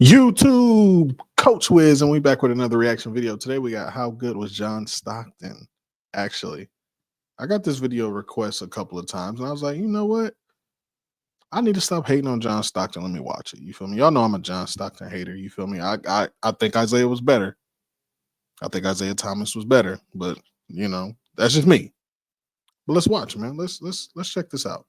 YouTube, Coach Wiz, and we back with another reaction video. Today we got how good was John Stockton? Actually, I got this video request a couple of times, and I was like, you know what? I need to stop hating on John Stockton. Let me watch it. You feel me? Y'all know I'm a John Stockton hater. You feel me? I think Isaiah was better. I think Isaiah Thomas was better, but that's just me. But let's watch, man. Let's check this out.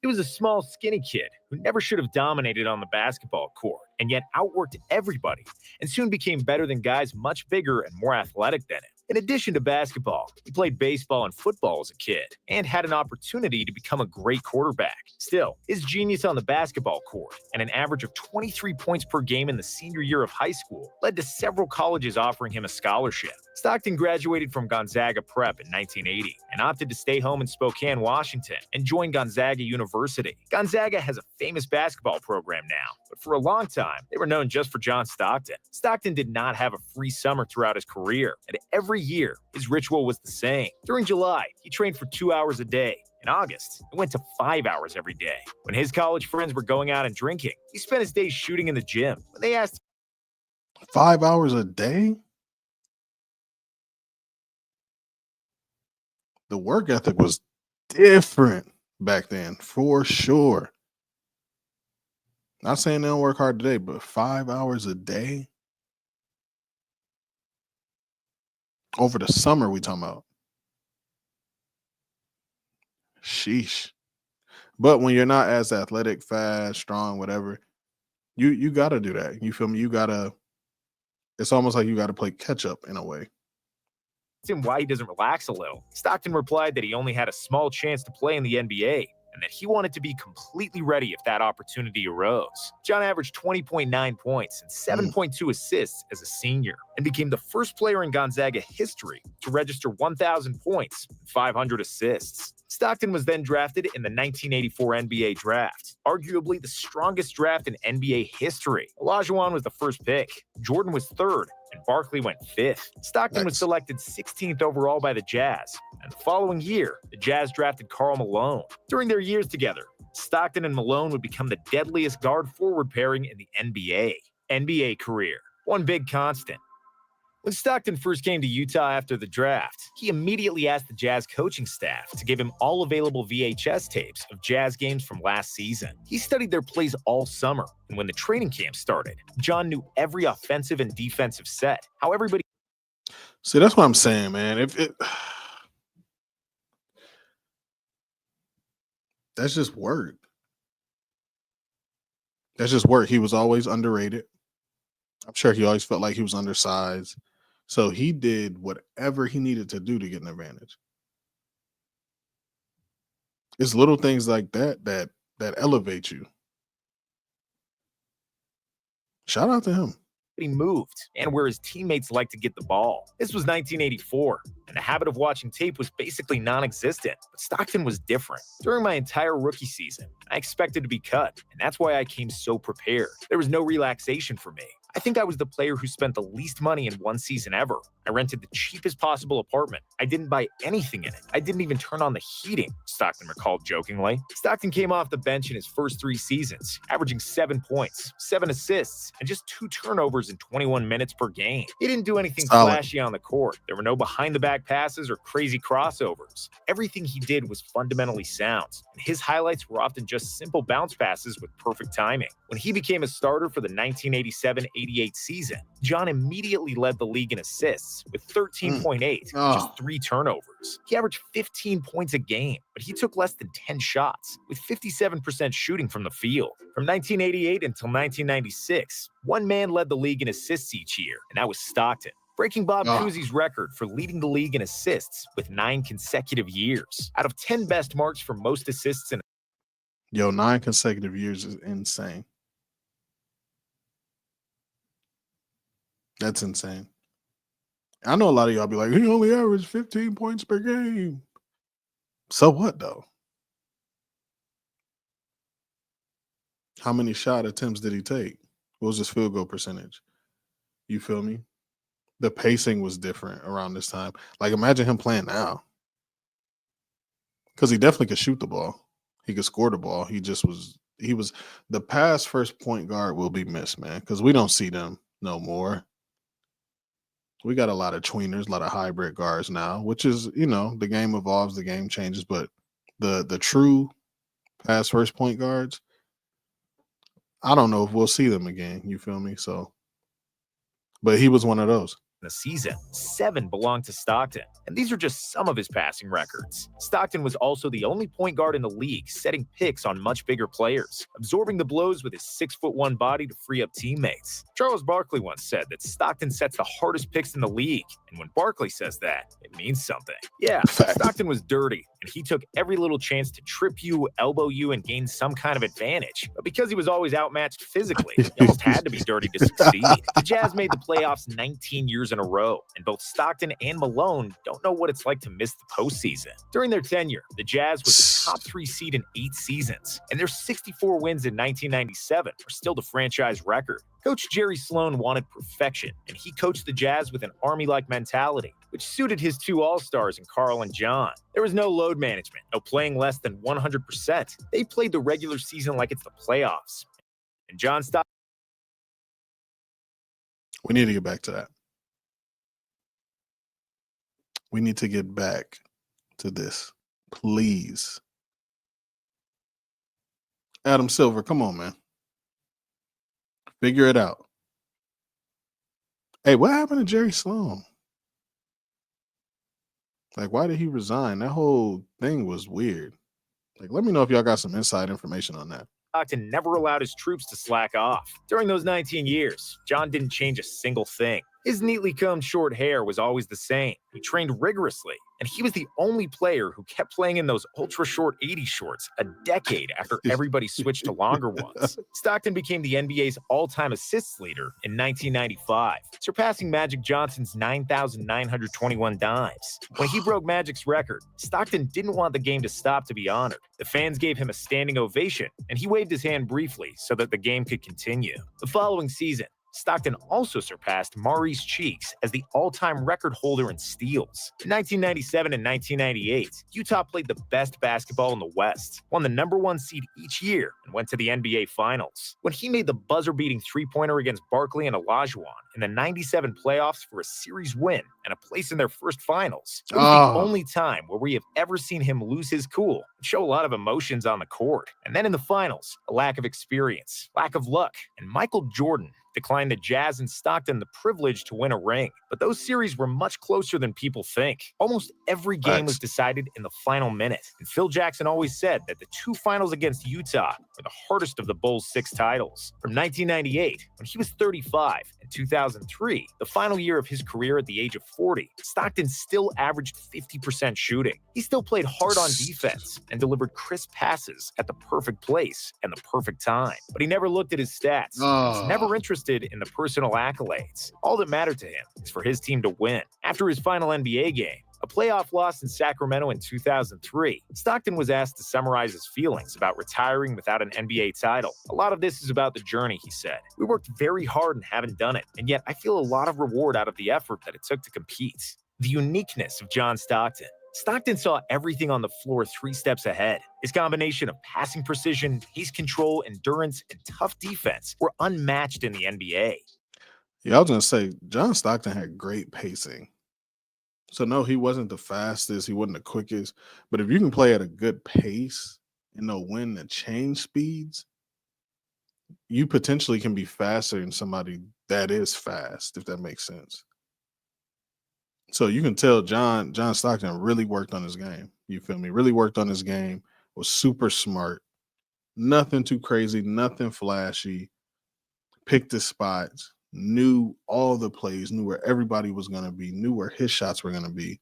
He was a small, skinny kid who never should have dominated on the basketball court, and yet outworked everybody, and soon became better than guys much bigger and more athletic than him. In addition to basketball, he played baseball and football as a kid, and had an opportunity to become a great quarterback. Still, his genius on the basketball court, and an average of 23 points per game in the senior year of high school, led to several colleges offering him a scholarship. Stockton graduated from Gonzaga Prep in 1980 and opted to stay home in Spokane, Washington, and join Gonzaga University. Gonzaga has a famous basketball program now, but for a long time, they were known just for John Stockton. Stockton did not have a free summer throughout his career, and every year, his ritual was the same. During July, he trained for 2 hours a day. In August, it went to 5 hours every day. When his college friends were going out and drinking, he spent his days shooting in the gym. When they asked 5 hours a day? The work ethic was different back then, for sure. Not saying they don't work hard today, but 5 hours a day? Over the summer we talking about. Sheesh. But when you're not as athletic, fast, strong, whatever, you gotta do that. You feel me? It's almost like you gotta play catch up in a way. him why he doesn't relax a little. Stockton replied that he only had a small chance to play in the NBA, and that he wanted to be completely ready if that opportunity arose. John averaged 20.9 points and 7.2 assists as a senior, and became the first player in Gonzaga history to register 1,000 points and 500 assists. Stockton was then drafted in the 1984 NBA draft, arguably the strongest draft in NBA history. Olajuwon was the first pick, Jordan was third, and Barkley went fifth. Stockton was selected 16th overall by the Jazz, and the following year, the Jazz drafted Karl Malone. During their years together, Stockton and Malone would become the deadliest guard-forward pairing in the NBA. NBA career, one big constant. When Stockton first came to Utah after the draft, he immediately asked the Jazz coaching staff to give him all available VHS tapes of Jazz games from last season. He studied their plays all summer, and when the training camp started, John knew every offensive and defensive set, how everybody... See, that's what I'm saying, man. That's just work. That's just work. He was always underrated. I'm sure he always felt like he was undersized. So he did whatever he needed to do to get an advantage. It's little things like that elevate you. Shout out to him. He moved, and where his teammates liked to get the ball. This was 1984, and the habit of watching tape was basically non-existent, but Stockton was different. During my entire rookie season, I expected to be cut, and that's why I came so prepared. There was no relaxation for me. I think I was the player who spent the least money in one season ever. I rented the cheapest possible apartment. I didn't buy anything in it. I didn't even turn on the heating, Stockton recalled jokingly. Stockton came off the bench in his first 3 seasons, averaging 7 points, 7 assists, and just 2 turnovers in 21 minutes per game. He didn't do anything flashy on the court. There were no behind-the-back passes or crazy crossovers. Everything he did was fundamentally sound, and his highlights were often just simple bounce passes with perfect timing. When he became a starter for the 1987-88 season, John immediately led the league in assists with 13.8, just 3 turnovers. He averaged 15 points a game, but he took less than 10 shots, with 57% shooting from the field. From 1988 until 1996, one man led the league in assists each year, and that was Stockton, breaking Bob Cousy's record for leading the league in assists with 9 consecutive years. Out of 10 best marks for most assists in 9 consecutive years is insane. That's insane. I know a lot of y'all be like, he only averaged 15 points per game. So what, though? How many shot attempts did he take? What was his field goal percentage? You feel me? The pacing was different around this time. Like, imagine him playing now. Because he definitely could shoot the ball. He could score the ball. He just was He was the past first point guard will be missed, man, because we don't see them no more. We got a lot of tweeners, a lot of hybrid guards now, which is, the game evolves, the game changes, but the true pass first point guards, I don't know if we'll see them again. You feel me? So, but he was one of those. The season. 7 belonged to Stockton, and these are just some of his passing records. Stockton was also the only point guard in the league setting picks on much bigger players, absorbing the blows with his 6'1" body to free up teammates. Charles Barkley once said that Stockton sets the hardest picks in the league, and when Barkley says that, it means something. Yeah, Stockton was dirty, and he took every little chance to trip you, elbow you, and gain some kind of advantage. But because he was always outmatched physically, he almost had to be dirty to succeed. The Jazz made the playoffs 19 years in a row, and both Stockton and Malone don't know what it's like to miss the postseason. During their tenure, the Jazz was the top 3 seed in 8 seasons, and their 64 wins in 1997 are still the franchise record. Coach Jerry Sloan wanted perfection, and he coached the Jazz with an army-like mentality, which suited his 2 All-Stars in Karl and John. There was no load management, no playing less than 100%. They played the regular season like it's the playoffs. And John Stockton. We need to get back to that. We need to get back to this, please. Adam Silver, come on, man. Figure it out. Hey, what happened to Jerry Sloan? Like, why did he resign? That whole thing was weird. Like, let me know if y'all got some inside information on that. Stockton never allowed his troops to slack off. During those 19 years, John didn't change a single thing. His neatly combed short hair was always the same. He trained rigorously, and he was the only player who kept playing in those ultra-short 80s shorts a decade after everybody switched to longer ones. Stockton became the NBA's all-time assists leader in 1995, surpassing Magic Johnson's 9,921 dimes. When he broke Magic's record, Stockton didn't want the game to stop to be honored. The fans gave him a standing ovation, and he waved his hand briefly so that the game could continue. The following season, Stockton also surpassed Maurice Cheeks as the all-time record holder in steals. In 1997 and 1998, Utah played the best basketball in the West, won the #1 seed each year, and went to the NBA Finals. When he made the buzzer-beating three-pointer against Barkley and Olajuwon in the 97 playoffs for a series win and a place in their first finals, it was the only time where we have ever seen him lose his cool and show a lot of emotions on the court. And then in the finals, a lack of experience, lack of luck, and Michael Jordan declined the Jazz and Stockton the privilege to win a ring. But those series were much closer than people think. Almost every game was decided in the final minute. And Phil Jackson always said that the 2 finals against Utah were the hardest of the Bulls' 6 titles. From 1998, when he was 35, and 2003, the final year of his career at the age of 40, Stockton still averaged 50% shooting. He still played hard on defense and delivered crisp passes at the perfect place and the perfect time. But he never looked at his stats. He was never interested in the personal accolades. All that mattered to him is for his team to win. After his final NBA game, a playoff loss in Sacramento in 2003, Stockton was asked to summarize his feelings about retiring without an NBA title. A lot of this is about the journey, he said. We worked very hard and haven't done it, and yet I feel a lot of reward out of the effort that it took to compete. The uniqueness of John Stockton. Stockton saw everything on the floor 3 steps ahead. His combination of passing precision, pace control, endurance, and tough defense were unmatched in the NBA. Yeah, I was going to say, John Stockton had great pacing. So, no, he wasn't the fastest. He wasn't the quickest. But if you can play at a good pace and know when to change speeds, you potentially can be faster than somebody that is fast, if that makes sense. So you can tell John Stockton really worked on his game. You feel me? Really worked on his game, was super smart. Nothing too crazy, nothing flashy. Picked his spots, knew all the plays, knew where everybody was going to be, knew where his shots were going to be.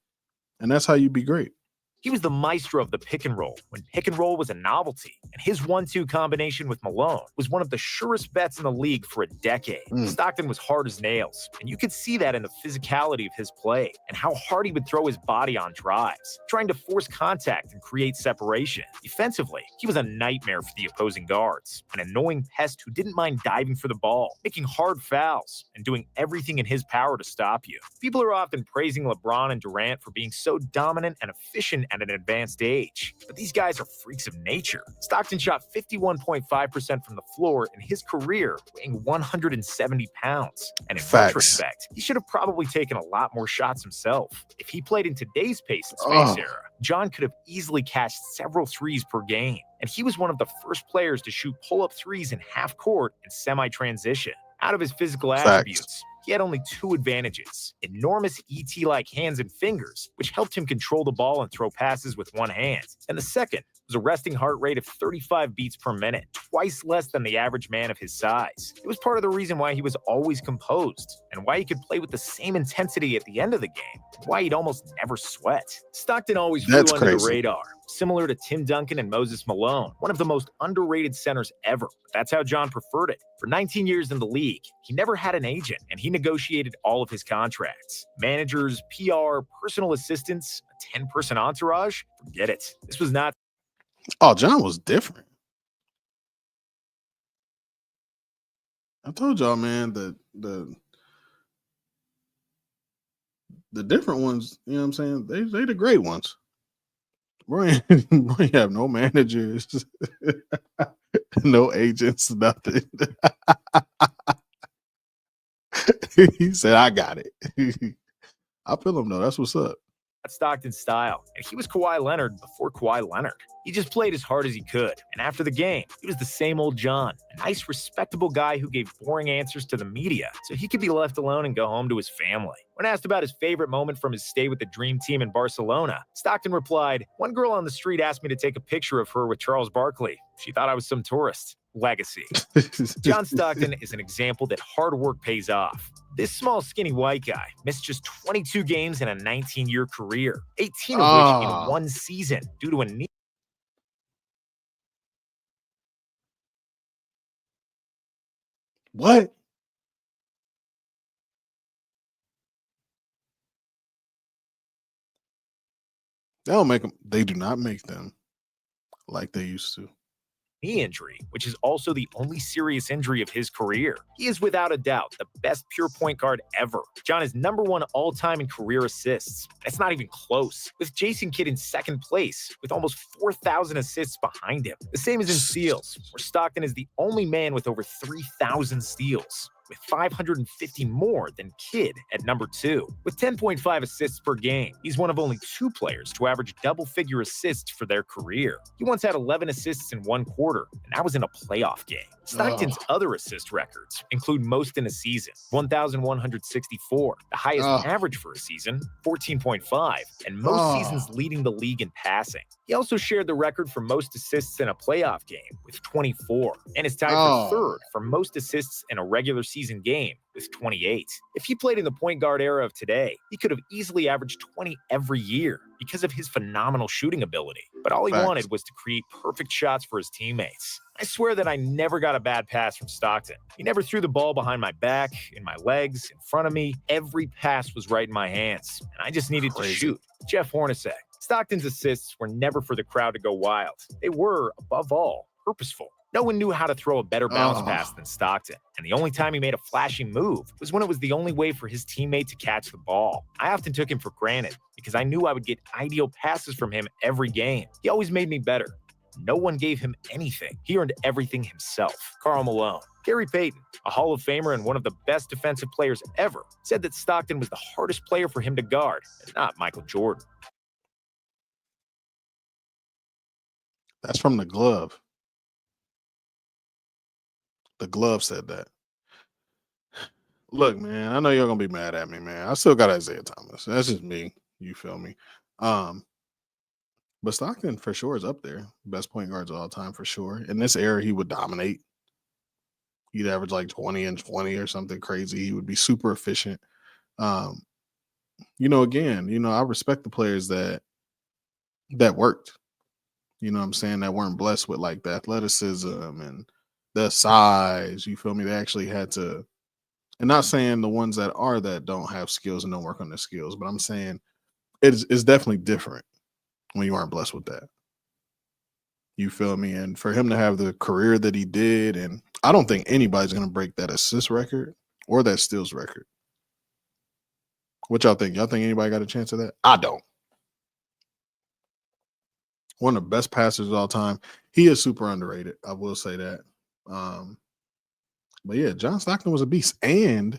And that's how you be great. He was the maestro of the pick and roll when pick and roll was a novelty, and his 1-2 combination with Malone was one of the surest bets in the league for a decade. Stockton was hard as nails, and you could see that in the physicality of his play and how hard he would throw his body on drives, trying to force contact and create separation. Defensively, he was a nightmare for the opposing guards, an annoying pest who didn't mind diving for the ball, making hard fouls, and doing everything in his power to stop you. People are often praising LeBron and Durant for being so dominant and efficient at an advanced age. But these guys are freaks of nature. Stockton shot 51.5% from the floor in his career, weighing 170 pounds. And in Facts. retrospect, he should have probably taken a lot more shots himself. If he played in today's pace and space era, John could have easily cashed several threes per game. And he was one of the first players to shoot pull-up threes in half court and semi-transition. Out of his physical attributes, he had only two advantages: enormous ET-like hands and fingers, which helped him control the ball and throw passes with one hand. And the second was a resting heart rate of 35 beats per minute, twice less than the average man of his size. It was part of the reason why he was always composed, and why he could play with the same intensity at the end of the game, and why he'd almost never sweat. Stockton always flew under the radar, similar to Tim Duncan and Moses Malone, one of the most underrated centers ever. But that's how John preferred it. For 19 years in the league, he never had an agent, and he negotiated all of his contracts. Managers, PR, personal assistants, a 10-person entourage, forget it. This was not... Oh, John was different. I told y'all, man, the different ones, you know what I'm saying? They the great ones. We ain't have no managers, no agents, nothing. He said, I got it. I feel him though. That's what's up. Stockton's style, and he was Kawhi Leonard before Kawhi Leonard. He just played as hard as he could, and after the game, he was the same old John, a nice, respectable guy who gave boring answers to the media so he could be left alone and go home to his family. When asked about his favorite moment from his stay with the Dream Team in Barcelona, Stockton replied, "One girl on the street asked me to take a picture of her with Charles Barkley. She thought I was some tourist." Legacy. John Stockton is an example that hard work pays off. This small, skinny white guy missed just 22 games in a 19-year career, 18 of which in one season due to a knee. What? They don't make them. They do not make them like they used to. Knee injury, which is also the only serious injury of his career. He is without a doubt the best pure point guard ever. John is #1 all-time in career assists. That's not even close, with Jason Kidd in second place, with almost 4,000 assists behind him. The same as in steals, where Stockton is the only man with over 3,000 steals, with 550 more than Kidd at #2. With 10.5 assists per game, he's one of only 2 players to average double-figure assists for their career. He once had 11 assists in one quarter, and that was in a playoff game. Stockton's other assist records include most in a season, 1,164, the highest average for a season, 14.5, and most seasons leading the league in passing. He also shared the record for most assists in a playoff game with 24, and is tied for third for most assists in a regular season game with 28. If he played in the point guard era of today, he could have easily averaged 20 every year because of his phenomenal shooting ability. But all he wanted was to create perfect shots for his teammates. I swear that I never got a bad pass from Stockton. He never threw the ball behind my back, in my legs, in front of me. Every pass was right in my hands, and I just needed to shoot. Jeff Hornacek. Stockton's assists were never for the crowd to go wild. They were, above all, purposeful. No one knew how to throw a better bounce pass than Stockton, and the only time he made a flashy move was when it was the only way for his teammate to catch the ball. I often took him for granted because I knew I would get ideal passes from him every game. He always made me better. No one gave him anything. He earned everything himself. Karl Malone. Gary Payton, a Hall of Famer and one of the best defensive players ever, said that Stockton was the hardest player for him to guard, and not Michael Jordan. That's from The Glove. The Glove said that. Look, man, I know you're gonna be mad at me, man. I still got Isaiah Thomas. That's just me. You feel me? But Stockton for sure is up there. Best point guards of all time for sure. In this era, he would dominate. He'd average like 20 and 20 or something crazy. He would be super efficient. Again, I respect the players that worked. You know what I'm saying? That weren't blessed with like the athleticism and the size. You feel me? They actually had to, and not saying the ones that don't have skills and don't work on their skills, but I'm saying it's definitely different when you aren't blessed with that. You feel me? And for him to have the career that he did, and I don't think anybody's going to break that assist record or that steals record. What y'all think? Y'all think anybody got a chance of that? I don't. One of the best passers of all time. He is super underrated. I will say that. Um, but yeah, John Stockton was a beast. And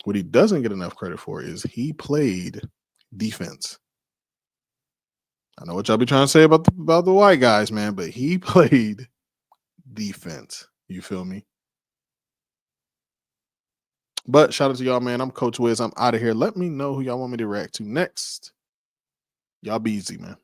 what he doesn't get enough credit for is he played defense. I know what y'all be trying to say about the white guys, man, but he played defense. You feel me? But shout out to y'all, man. I'm Coach Wiz. I'm out of here. Let me know who y'all want me to react to next. Y'all be easy, man.